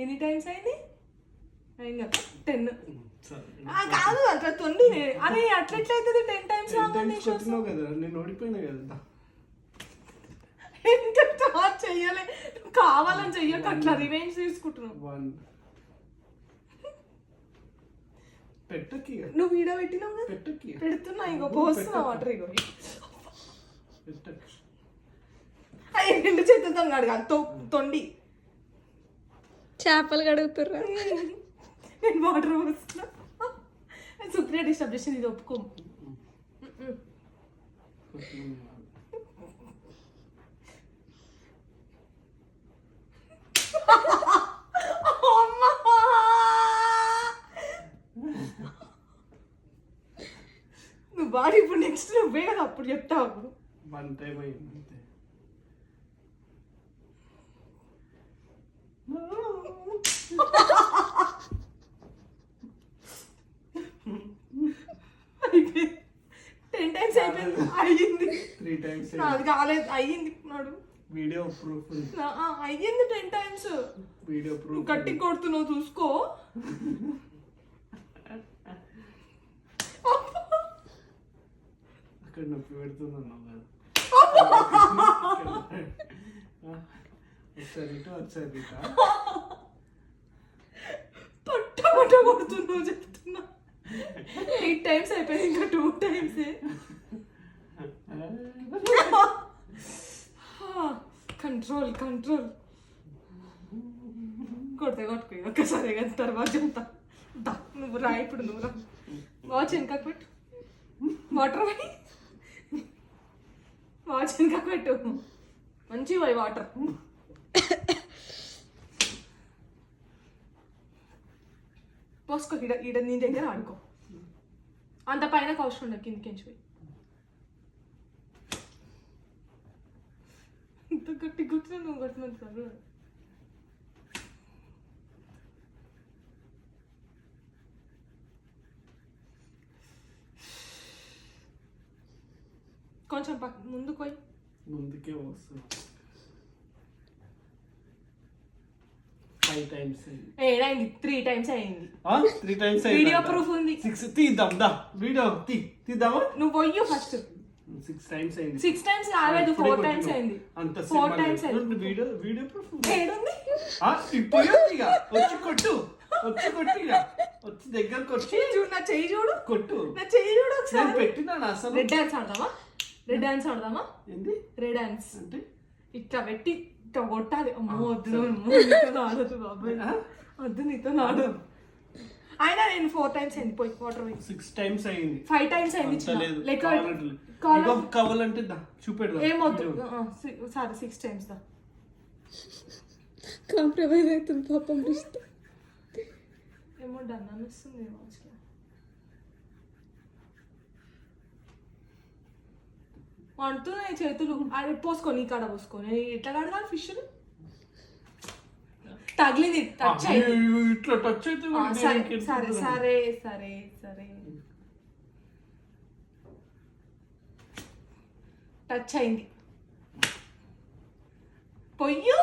ఎన్ని టైమ్స్ అయింది? 10. కాదు అట్లా తొండి. అరే అట్లా ఎట్లయితుంది 10 టైమ్స్? నేను ఓడిపోయినా కదా. ఎంత స్టార్ట్ చెయ్యాలి, కావాలని చెయ్యక అట్లా రివెంజ్ తీసుకుంటున్నావు. పెట్టకి నువ్వు వీడియో పెట్టినావు కదా, పెట్టకి పెడుతున్నా. ఇగో పోస్తున్నా వాటర్. ఇగో పెట్టకి అయ్యి 2 చేతులతో కడగాలి. తొండి చేపలు కడుగుతుర్రా. నేను వాటర్ పోస్తున్నా. సుప్రియ డిస్టర్బ్ చేసింది, ఇది ఒప్పుకో. నువ్వు బాడీ ఇప్పుడు నెక్స్ట్ నువ్వే కదా అప్పుడు చెప్తావు. అప్పుడు 1 టైం అయింది అంతే. అయిపోయింది. 10 టైమ్స్ అయిపోయింది. అయ్యింది 3 టైమ్స్. అది కాలేదు, అయ్యింది. నాడు వీడియో ప్రూఫ్ అయ్యింది 10 టైమ్స్. Video proof. గట్టి కొడుతున్నావు చూసుకో. అక్కడ నొప్పి పెడుతున్నాను కదా. ఒకసారి పట్ట కొడుతున్నావు చెప్తున్నా. 8 టైమ్స్ అయిపోయింది, ఇంకా 2 టైమ్స్. కంట్రోల్ కొట్టుకో ఒక్కసారి కానీ తర్వాత చెప్తా. నువ్వు రా, ఇప్పుడు నువ్వు రా. వాచ్ వెనక పెట్టు. వాటర్ వాచ్ వెనక పెట్టు. మంచి పోయి వాటర్. పోసుకో. ఈడ నీ దగ్గర ఆడుకో. అంత పైన అవసరం ఉండదు, కిందికించి పోయి. ఇంత గట్టి గుర్తున్నా నువ్వు కట్టినంత సార్. కొంచెం ముందుకు పోయి. ముందుకే వస్తుంది. 5 టైమ్స్ ఏడైంది. 3 టైమ్స్ అయింది. 3 టైమ్స్ వీడియో ప్రూఫ్ ఉంది. 6 తీద్దాం దా. వీడియో తీద్దామా? నువ్వు పోయి ఫస్ట్. 6 టైమ్స్ అయింది. 6 టైమ్స్ కాలేదు, 4 టైమ్స్ అయింది. అంత 4 టైమ్స్ అయింది. వీడియో ప్రూఫ్ ఏడుంది? ఇప్పుడు ఇక వచ్చి కొట్టు ఇక. వచ్చి దగ్గరకు వచ్చి చూడు, నా చెయ్యి చూడు. కొట్టు. నా చెయ్యి చూడు ఒకసారి. పెట్టినా అసలు. రెడ్ డాన్స్ ఆడదామా? ఏంది రెడ్ డాన్స్ అంటే? ఇట్లా పెట్టి ఇట్లా కొట్టాలి. అమ్మో వద్దు, ఆడదు బాబాయ్, వద్దు, నీతో ఆడదు. అయినా నేను 4 టైమ్స్ అయింది. పోయి వాటర్ పోయి. 6 టైమ్స్ అయింది. 5 టైమ్స్ అయింది. కావాలంటే చూపెడదాం. ఏమవుతు సరే 6 టైమ్స్ దా. కాంప్రమైజ్ అవుతుంది పాపం. ఏమో డన్ అనిస్తుంది. అంటున్నాయి చేతులు. అది పోసుకో, నీ కాడ పోసుకొని. ఎట్లా కడగాలి ఫిష్? తగిలింది, టచ్ అయింది. ఇట్లా టచ్ అయితే సరే సరే సరే సరే టచ్ అయింది. పొయ్యు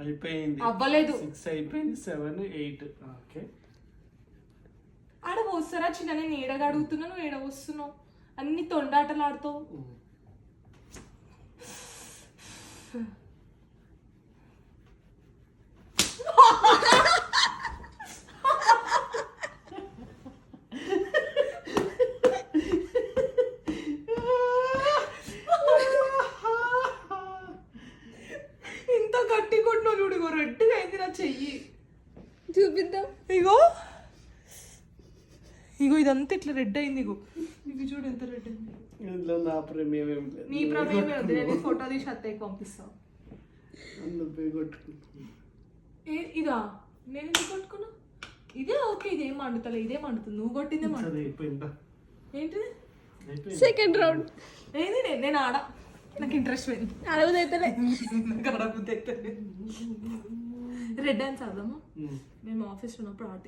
అయిపోయింది. అవ్వలేదు. 6 అయిపోయింది. 7 8. ఓకే. ఆడ పోస్తారా చిన్న? నేను ఏడగా అడుగుతున్నా, నువ్వు ఏడ వస్తున్నావు? అన్ని తొండాటలు ఆడుతావు. ఇంత గట్టి కొట్టిన చూడు. ఇగో రెడ్గా అయింది నా చెయ్యి. చూపిద్దాం. ఇగో ఇదంతా ఇట్లా రెడ్ అయింది. ఇవి చూడు ఎంత రెడ్ అయింది. ఇందులో నా ప్రమేయం లేదు. నీ ప్రమేయమే వద్దు. నేను ఫోటో తీసి అత్తయ్యకి పంపిస్తాను. ఇదా నేను ఎందుకు కొట్టుకున్నా? ఇదే ఓకే. ఇదేం మండుతలే, ఇదే మండుతుంది. నువ్వు కొట్టిందే మండుతుంది. ఏంటిది? Second round. ఏది? నేను ఆడ. నాకు ఇంట్రెస్ట్ పోయింది. అడగదైతే రెడ్ డాన్స్ ఆడదామా? మేము ఆఫీస్లో ఉన్నప్పుడు ఇదంతా